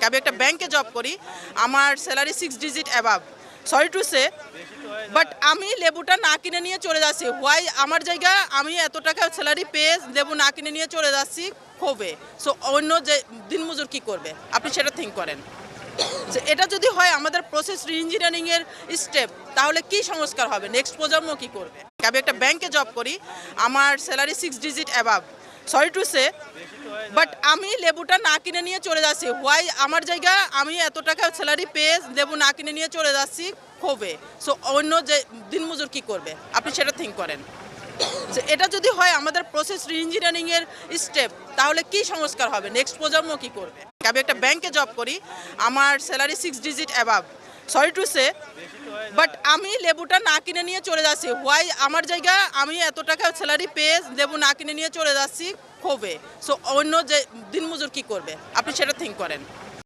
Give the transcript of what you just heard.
আমি একটা ব্যাংকে জব করি, আমার salary 6 digit above. Sorry to say, but আমি লেবুটা না কিনে নিয়ে চলে যাচ্ছি। হোয়াই আমার জায়গা আমি এত টাকা স্যালারি পেয়ে লেবু না কিনে নিয়ে চলে যাচ্ছি ক্ষোভে। সো অন্য যে দিনমজুর কী করবে, আপনি সেটা থিঙ্ক করেন। যে এটা যদি হয় আমাদের প্রসেস ইঞ্জিনিয়ারিংয়ের স্টেপ, তাহলে কি সংস্কার হবে, নেক্সট প্রজন্ম কী করবে। আমি একটা ব্যাংকে জব করি, আমার salary 6 digit above. Sorry to say, but আমি লেবুটা না কিনে নিয়ে চলে যাচ্ছি। হোয়াই আমার জায়গা আমি এত টাকা স্যালারি পেয়ে লেবু না কিনে নিয়ে চলে যাচ্ছি ক্ষোভে। সো অন্য যে দিনমজুর কী করবে, আপনি সেটা থিঙ্ক করেন। যে এটা যদি হয় আমাদের প্রসেস ইঞ্জিনিয়ারিংয়ের স্টেপ, তাহলে কি সংস্কার হবে, নেক্সট প্রজন্ম কী করবে। আমি একটা ব্যাংকে জব করি, আমার salary 6 digit above. Sorry to say, but আমি লেবুটা না কিনে নিয়ে চলে যাচ্ছি। হোয়াই আমার জায়গা আমি এত টাকা স্যালারি পেয়ে লেবু না কিনে নিয়ে চলে যাচ্ছি ক্ষোভে। সো অন্য যে দিনমজুর কী করবে, আপনি সেটা থিঙ্ক করেন।